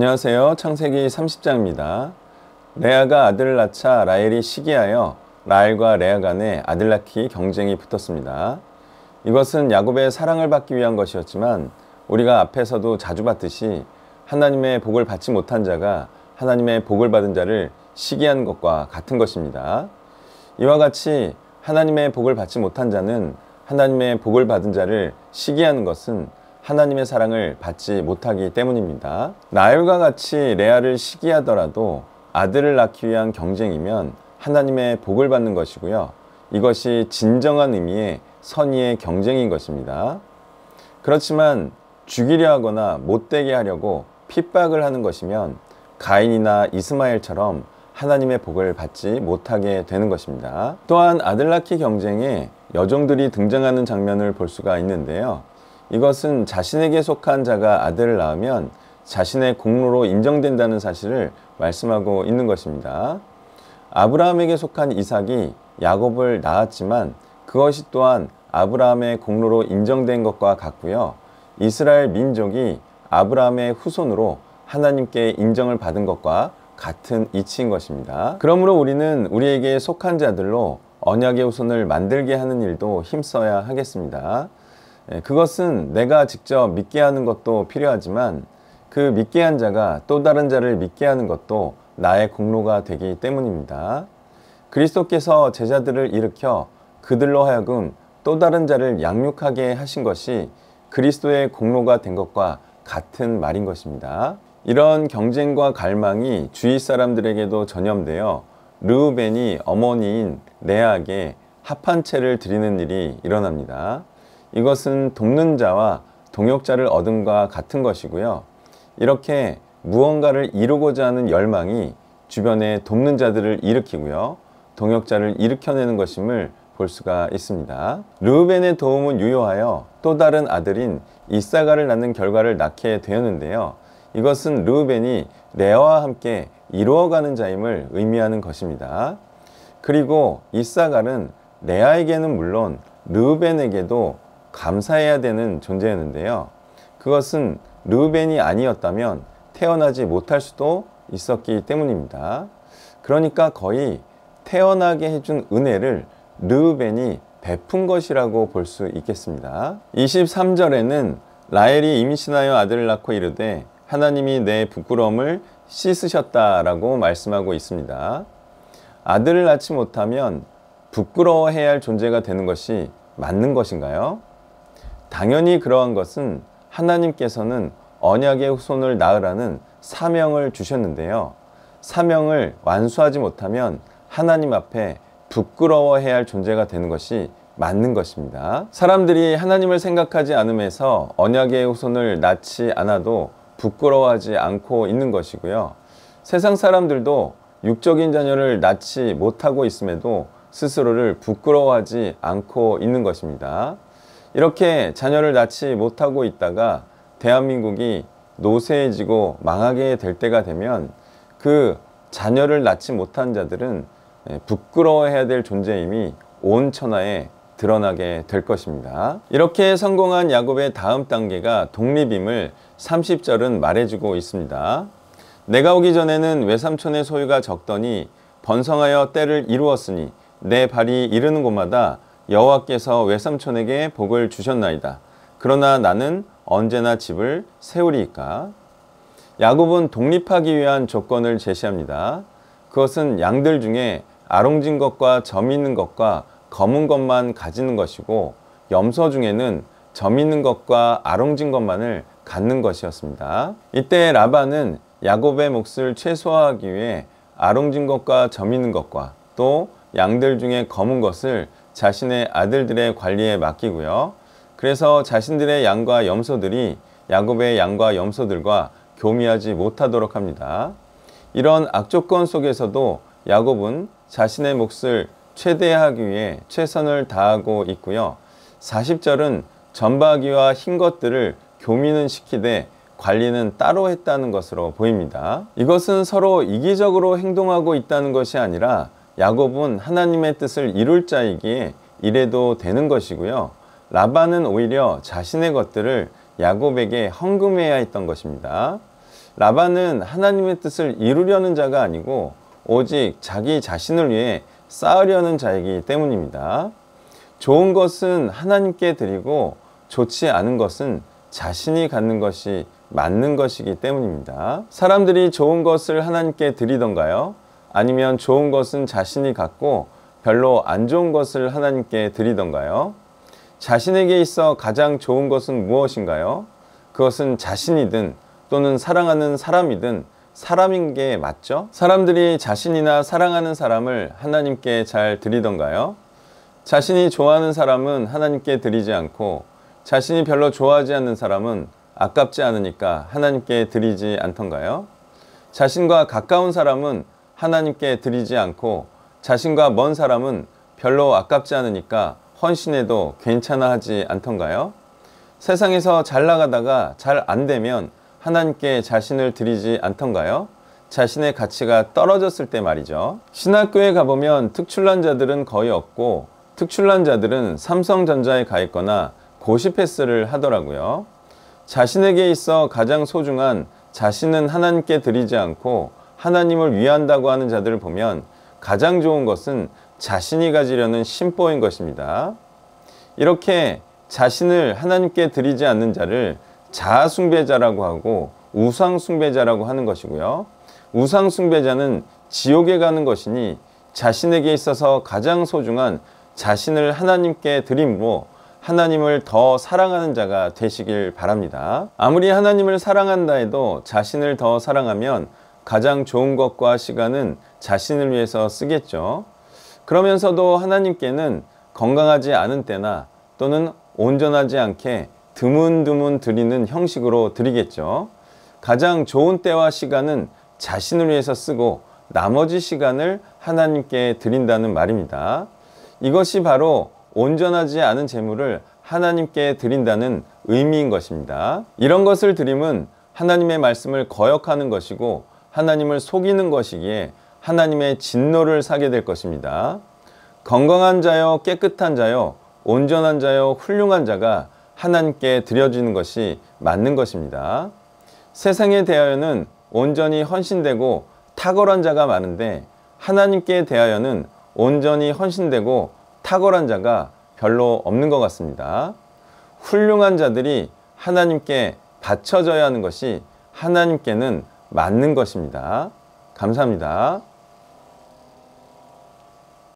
안녕하세요. 창세기 30장입니다. 레아가 아들을 낳자 라헬이 시기하여 라헬과 레아 간에 아들 낳기 경쟁이 붙었습니다. 이것은 야곱의 사랑을 받기 위한 것이었지만 우리가 앞에서도 자주 봤듯이 하나님의 복을 받지 못한 자가 하나님의 복을 받은 자를 시기한 것과 같은 것입니다. 이와 같이 하나님의 복을 받지 못한 자는 하나님의 복을 받은 자를 시기하는 것은 하나님의 사랑을 받지 못하기 때문입니다. 라헬과 같이 레아를 시기하더라도 아들을 낳기 위한 경쟁이면 하나님의 복을 받는 것이고요. 이것이 진정한 의미의 선의의 경쟁인 것입니다. 그렇지만 죽이려 하거나 못되게 하려고 핍박을 하는 것이면 가인이나 이스마엘처럼 하나님의 복을 받지 못하게 되는 것입니다. 또한 아들 낳기 경쟁에 여종들이 등장하는 장면을 볼 수가 있는데요. 이것은 자신에게 속한 자가 아들을 낳으면 자신의 공로로 인정된다는 사실을 말씀하고 있는 것입니다. 아브라함에게 속한 이삭이 야곱을 낳았지만 그것이 또한 아브라함의 공로로 인정된 것과 같고요. 이스라엘 민족이 아브라함의 후손으로 하나님께 인정을 받은 것과 같은 이치인 것입니다. 그러므로 우리는 우리에게 속한 자들로 언약의 후손을 만들게 하는 일도 힘써야 하겠습니다. 그것은 내가 직접 믿게 하는 것도 필요하지만 그 믿게 한 자가 또 다른 자를 믿게 하는 것도 나의 공로가 되기 때문입니다. 그리스도께서 제자들을 일으켜 그들로 하여금 또 다른 자를 양육하게 하신 것이 그리스도의 공로가 된 것과 같은 말인 것입니다. 이런 경쟁과 갈망이 주위 사람들에게도 전염되어 르우벤이 어머니인 레아에게 합한채를 드리는 일이 일어납니다. 이것은 돕는 자와 동역자를 얻음과 같은 것이고요. 이렇게 무언가를 이루고자 하는 열망이 주변에 돕는 자들을 일으키고요. 동역자를 일으켜내는 것임을 볼 수가 있습니다. 르우벤의 도움은 유효하여 또 다른 아들인 이사가를 낳는 결과를 낳게 되었는데요. 이것은 르우벤이 레아와 함께 이루어가는 자임을 의미하는 것입니다. 그리고 이사갈은 레아에게는 물론 르우벤에게도 감사해야 되는 존재였는데요. 그것은 르우벤이 아니었다면 태어나지 못할 수도 있었기 때문입니다. 그러니까 거의 태어나게 해준 은혜를 르우벤이 베푼 것이라고 볼 수 있겠습니다. 23절에는 라헬이 임신하여 아들을 낳고 이르되 하나님이 내 부끄러움을 씻으셨다라고 말씀하고 있습니다. 아들을 낳지 못하면 부끄러워해야 할 존재가 되는 것이 맞는 것인가요? 당연히 그러한 것은 하나님께서는 언약의 후손을 낳으라는 사명을 주셨는데요. 사명을 완수하지 못하면 하나님 앞에 부끄러워해야 할 존재가 되는 것이 맞는 것입니다. 사람들이 하나님을 생각하지 않음에서 언약의 후손을 낳지 않아도 부끄러워하지 않고 있는 것이고요. 세상 사람들도 육적인 자녀를 낳지 못하고 있음에도 스스로를 부끄러워하지 않고 있는 것입니다. 이렇게 자녀를 낳지 못하고 있다가 대한민국이 노쇠해지고 망하게 될 때가 되면 그 자녀를 낳지 못한 자들은 부끄러워해야 될 존재임이 온 천하에 드러나게 될 것입니다. 이렇게 성공한 야곱의 다음 단계가 독립임을 30절은 말해주고 있습니다. 내가 오기 전에는 외삼촌의 소유가 적더니 번성하여 때를 이루었으니 내 발이 이르는 곳마다 여호와께서 외삼촌에게 복을 주셨나이다. 그러나 나는 언제나 집을 세우리이까. 야곱은 독립하기 위한 조건을 제시합니다. 그것은 양들 중에 아롱진 것과 점 있는 것과 검은 것만 가지는 것이고 염소 중에는 점 있는 것과 아롱진 것만을 갖는 것이었습니다. 이때 라반은 야곱의 몫을 최소화하기 위해 아롱진 것과 점 있는 것과 또 양들 중에 검은 것을 자신의 아들들의 관리에 맡기고요. 그래서 자신들의 양과 염소들이 야곱의 양과 염소들과 교미하지 못하도록 합니다. 이런 악조건 속에서도 야곱은 자신의 몫을 최대화하기 위해 최선을 다하고 있고요. 40절은 전바기와 흰 것들을 교미는 시키되 관리는 따로 했다는 것으로 보입니다. 이것은 서로 이기적으로 행동하고 있다는 것이 아니라 야곱은 하나님의 뜻을 이룰 자이기에 이래도 되는 것이고요. 라반은 오히려 자신의 것들을 야곱에게 헌금해야 했던 것입니다. 라반은 하나님의 뜻을 이루려는 자가 아니고 오직 자기 자신을 위해 쌓으려는 자이기 때문입니다. 좋은 것은 하나님께 드리고 좋지 않은 것은 자신이 갖는 것이 맞는 것이기 때문입니다. 사람들이 좋은 것을 하나님께 드리던가요? 아니면 좋은 것은 자신이 갖고 별로 안 좋은 것을 하나님께 드리던가요? 자신에게 있어 가장 좋은 것은 무엇인가요? 그것은 자신이든 또는 사랑하는 사람이든 사람인 게 맞죠? 사람들이 자신이나 사랑하는 사람을 하나님께 잘 드리던가요? 자신이 좋아하는 사람은 하나님께 드리지 않고 자신이 별로 좋아하지 않는 사람은 아깝지 않으니까 하나님께 드리지 않던가요? 자신과 가까운 사람은 하나님께 드리지 않고 자신과 먼 사람은 별로 아깝지 않으니까 헌신해도 괜찮아 하지 않던가요? 세상에서 잘 나가다가 잘 안 되면 하나님께 자신을 드리지 않던가요? 자신의 가치가 떨어졌을 때 말이죠. 신학교에 가보면 특출난 자들은 거의 없고 특출난 자들은 삼성전자에 가 있거나 고시 패스를 하더라고요. 자신에게 있어 가장 소중한 자신은 하나님께 드리지 않고 하나님을 위한다고 하는 자들을 보면 가장 좋은 것은 자신이 가지려는 심보인 것입니다. 이렇게 자신을 하나님께 드리지 않는 자를 자아숭배자라고 하고 우상숭배자라고 하는 것이고요. 우상숭배자는 지옥에 가는 것이니 자신에게 있어서 가장 소중한 자신을 하나님께 드림으로 하나님을 더 사랑하는 자가 되시길 바랍니다. 아무리 하나님을 사랑한다 해도 자신을 더 사랑하면 가장 좋은 것과 시간은 자신을 위해서 쓰겠죠. 그러면서도 하나님께는 건강하지 않은 때나 또는 온전하지 않게 드문드문 드리는 형식으로 드리겠죠. 가장 좋은 때와 시간은 자신을 위해서 쓰고 나머지 시간을 하나님께 드린다는 말입니다. 이것이 바로 온전하지 않은 재물을 하나님께 드린다는 의미인 것입니다. 이런 것을 드림은 하나님의 말씀을 거역하는 것이고 하나님을 속이는 것이기에 하나님의 진노를 사게 될 것입니다. 건강한 자요, 깨끗한 자요, 온전한 자요, 훌륭한 자가 하나님께 드려지는 것이 맞는 것입니다. 세상에 대하여는 온전히 헌신되고 탁월한 자가 많은데 하나님께 대하여는 온전히 헌신되고 탁월한 자가 별로 없는 것 같습니다. 훌륭한 자들이 하나님께 바쳐져야 하는 것이 하나님께는 맞는 것입니다. 감사합니다.